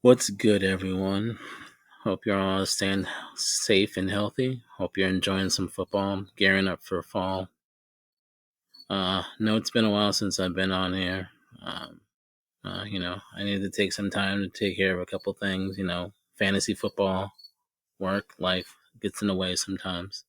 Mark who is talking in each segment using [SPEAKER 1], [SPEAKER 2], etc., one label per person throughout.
[SPEAKER 1] What's good, everyone? Hope you're all staying safe and healthy. Hope you're enjoying some football, gearing up for fall. No, it's been a while since I've been on here. Um, I need to take some time to take care of a couple things. Fantasy football, work, life gets in the way sometimes.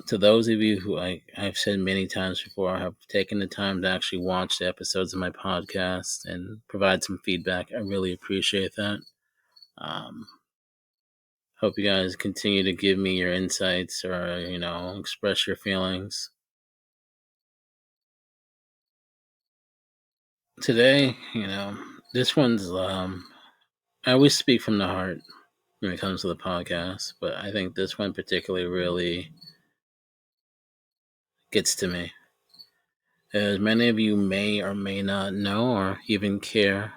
[SPEAKER 1] To those of you who I've said many times before, have taken the time to actually watch the episodes of my podcast and provide some feedback, I really appreciate that. Um, Hope you guys continue to give me your insights or, express your feelings. Today, this one's, I always speak from the heart when it comes to the podcast, but I think this one particularly really gets to me. As many of you may or may not know or even care,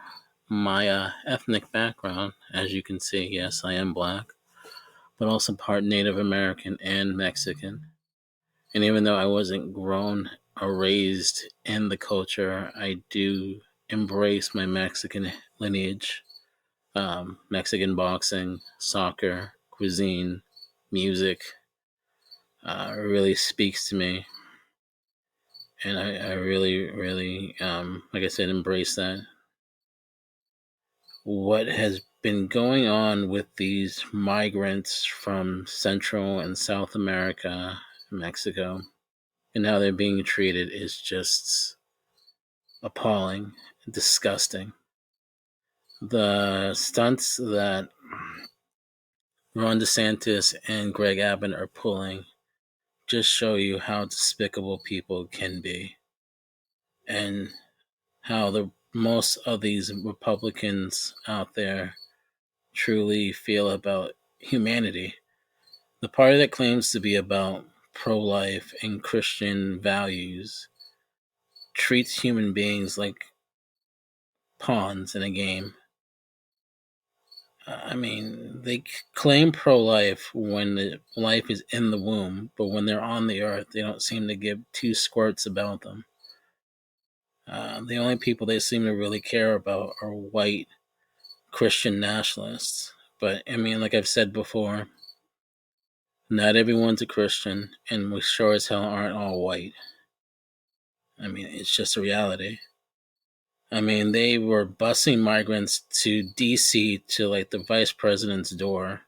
[SPEAKER 1] my ethnic background, as you can see, yes, I am black, but also part Native American and Mexican. And even though I wasn't grown or raised in the culture, I do embrace my Mexican lineage. Mexican boxing, soccer, cuisine, music really speaks to me. And I really, really, like I said, embrace that. What has been going on with these migrants from Central and South America, Mexico, and how they're being treated is just appalling, disgusting. The stunts that Ron DeSantis and Greg Abbott are pulling just show you how despicable people can be, and how the most of these Republicans out there truly feel about humanity. The party that claims to be about pro-life and Christian values treats human beings like pawns in a game. I mean, they claim pro life when the life is in the womb, but when they're on the earth, they don't seem to give two squirts about them. The only people they seem to really care about are white Christian nationalists. But I mean, like I've said before, not everyone's a Christian, and we sure as hell aren't all white. I mean, it's just a reality. I mean, they were busing migrants to DC to like the vice president's door.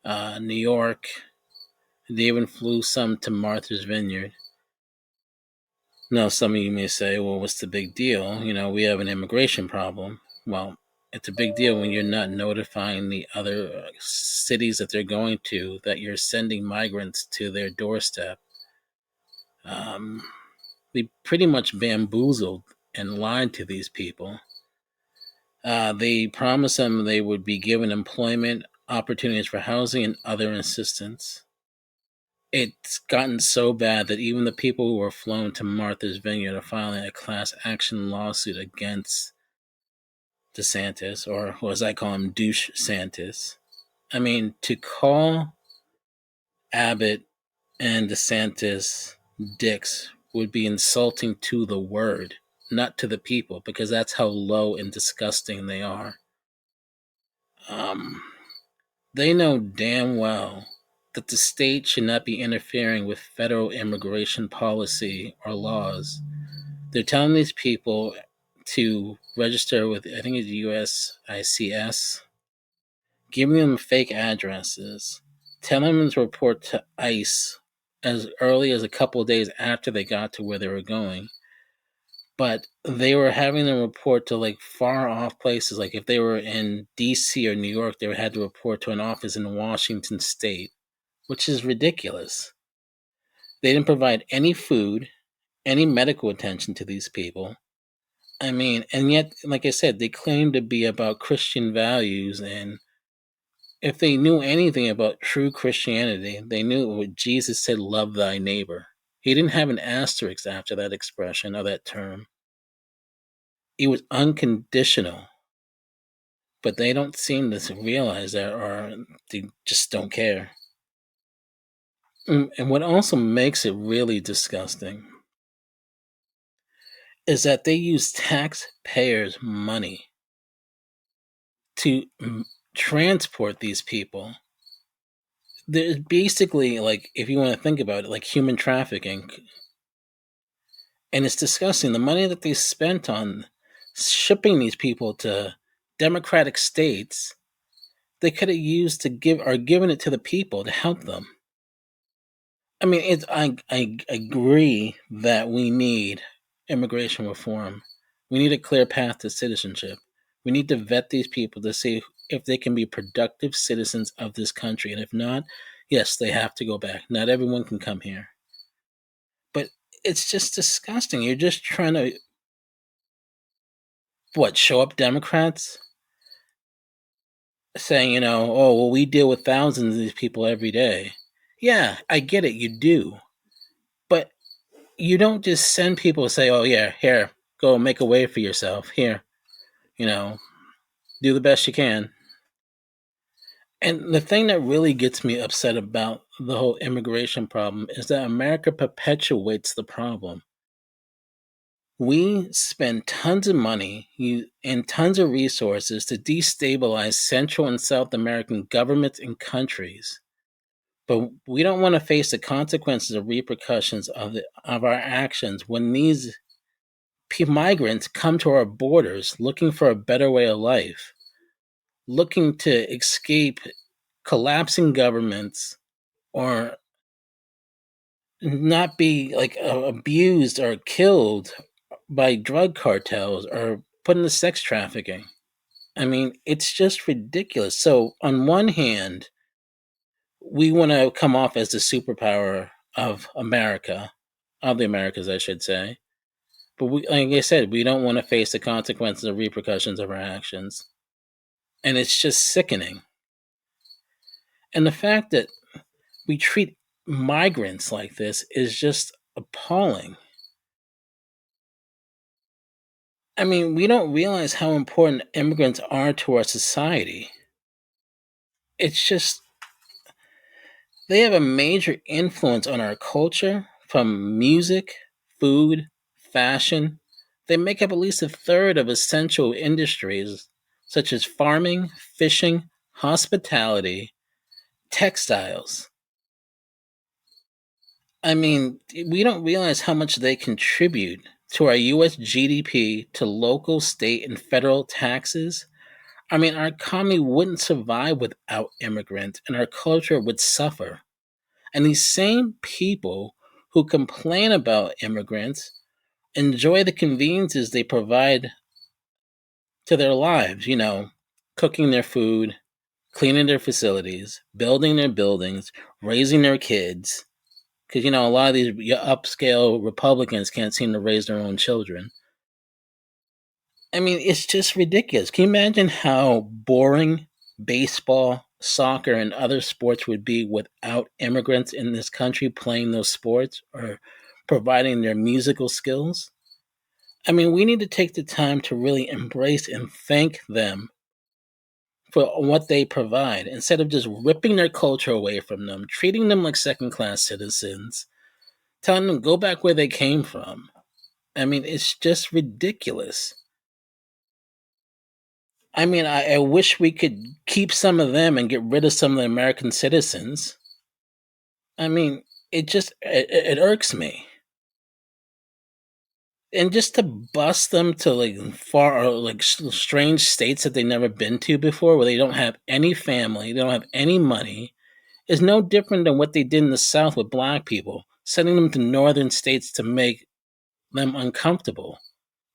[SPEAKER 1] New York, they even flew some to Martha's Vineyard. Now, some of you may say, well, what's the big deal? We have an immigration problem. Well, it's a big deal when you're not notifying the other cities that they're going to that you're sending migrants to their doorstep. They pretty much bamboozled and lied to these people. They promised them they would be given employment, opportunities for housing, and other assistance. It's gotten so bad that even the people who were flown to Martha's Vineyard are filing a class action lawsuit against DeSantis, or as I call him, Douche Santis. I mean, to call Abbott and DeSantis dicks would be insulting to the word, not to the people, because that's how low and disgusting they are. They know damn well that the state should not be interfering with federal immigration policy or laws. They're telling these people to register with, I think it's USICS, giving them fake addresses, telling them to report to ICE as early as a couple of days after they got to where they were going. But they were having them report to like far off places. Like if they were in DC or New York, they had to report to an office in Washington State, which is ridiculous. They didn't provide any food, any medical attention to these people. I mean, and yet, like I said, they claim to be about Christian values. And if they knew anything about true Christianity, they knew what Jesus said, love thy neighbor. He didn't have an asterisk after that expression or that term. It was unconditional. But they don't seem to realize that, or they just don't care. And what also makes it really disgusting is that they use taxpayers' money to transport these people. There's basically, like, if you want to think about it, like human trafficking. And it's disgusting. The money that they spent on shipping these people to democratic states, they could have used to give or given it to the people to help them. I mean, I agree that we need immigration reform. We need a clear path to citizenship. We need to vet these people to see if they can be productive citizens of this country. And if not, yes, they have to go back. Not everyone can come here. But it's just disgusting. You're just trying to, what, show up Democrats saying, oh, well, we deal with thousands of these people every day. Yeah, I get it, you do. But you don't just send people to say, oh, yeah, here, go make a way for yourself. Here, you know, do the best you can. And the thing that really gets me upset about the whole immigration problem is that America perpetuates the problem. We spend tons of money and tons of resources to destabilize Central and South American governments and countries. But we don't want to face the consequences or repercussions of our actions when these migrants come to our borders looking for a better way of life, looking to escape collapsing governments or not be like abused or killed by drug cartels or put into sex trafficking. I mean, it's just ridiculous. So, on one hand, we want to come off as the superpower of America, of the Americas, I should say. But we, like I said, we don't want to face the consequences or repercussions of our actions. And it's just sickening. And the fact that we treat migrants like this is just appalling. I mean, we don't realize how important immigrants are to our society. It's just, they have a major influence on our culture from music, food, fashion. They make up at least a third of essential industries such as farming, fishing, hospitality, textiles. I mean, we don't realize how much they contribute to our US GDP, to local, state, and federal taxes. I mean, our economy wouldn't survive without immigrants, and our culture would suffer. And these same people who complain about immigrants enjoy the conveniences they provide to their lives, cooking their food, cleaning their facilities, building their buildings, raising their kids. Because, a lot of these upscale Republicans can't seem to raise their own children. I mean, it's just ridiculous. Can you imagine how boring baseball, soccer, and other sports would be without immigrants in this country playing those sports or providing their musical skills? I mean, we need to take the time to really embrace and thank them for what they provide instead of just ripping their culture away from them, treating them like second class citizens, telling them go back where they came from. I mean, it's just ridiculous. I mean, I wish we could keep some of them and get rid of some of the American citizens. I mean, it irks me. And just to bust them to like far or like strange states that they've never been to before, where they don't have any family, they don't have any money, is no different than what they did in the South with black people, sending them to northern states to make them uncomfortable.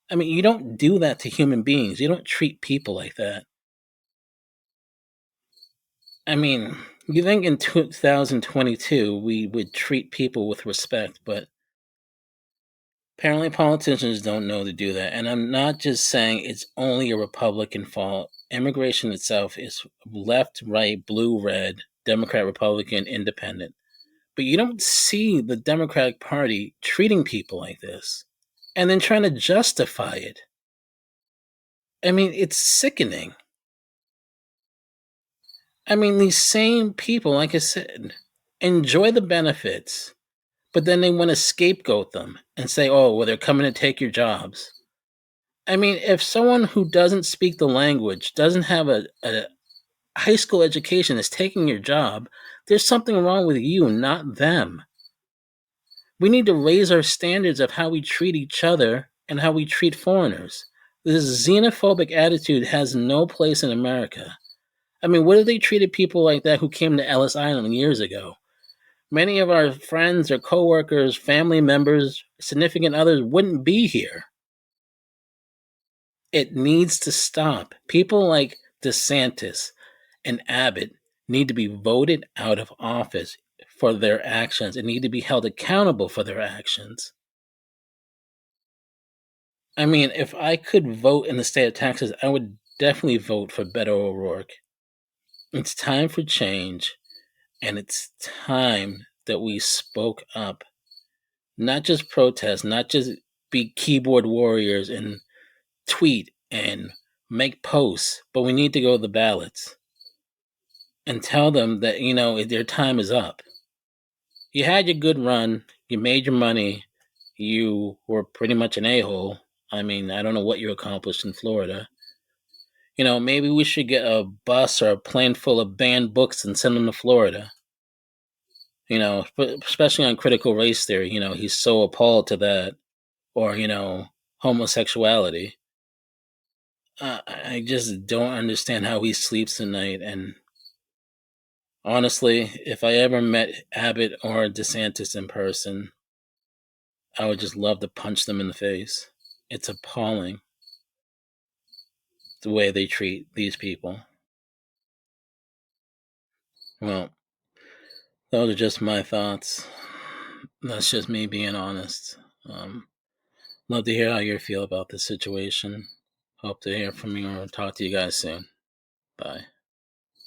[SPEAKER 1] I mean, you don't do that to human beings. You don't treat people like that. I mean, you think in 2022 we would treat people with respect, but apparently politicians don't know to do that. And I'm not just saying it's only a Republican fault. Immigration itself is left, right, blue, red, Democrat, Republican, independent. But you don't see the Democratic Party treating people like this and then trying to justify it. I mean, it's sickening. I mean, these same people, like I said, enjoy the benefits, but then they want to scapegoat them and say, oh, well, they're coming to take your jobs. I mean, if someone who doesn't speak the language, doesn't have a high school education, is taking your job, there's something wrong with you, not them. We need to raise our standards of how we treat each other and how we treat foreigners. This xenophobic attitude has no place in America. I mean, what if they treated people like that who came to Ellis Island years ago? Many of our friends or coworkers, family members, significant others wouldn't be here. It needs to stop. People like DeSantis and Abbott need to be voted out of office for their actions and need to be held accountable for their actions. I mean, if I could vote in the state of Texas, I would definitely vote for Beto O'Rourke. It's time for change, and it's time that we spoke up. Not just protest, not just be keyboard warriors and tweet and make posts, but we need to go to the ballots and tell them that, their time is up. You had your good run, you made your money, you were pretty much an a hole. I mean, I don't know what you accomplished in Florida. Maybe we should get a bus or a plane full of banned books and send them to Florida. Especially on critical race theory, he's so appalled to that. Or, homosexuality. I just don't understand how he sleeps at night. And honestly, if I ever met Abbott or DeSantis in person, I would just love to punch them in the face. It's appalling the way they treat these people. Well, those are just my thoughts. That's just me being honest. Love to hear how you feel about the situation. Hope to hear from you or talk to you guys soon. Bye.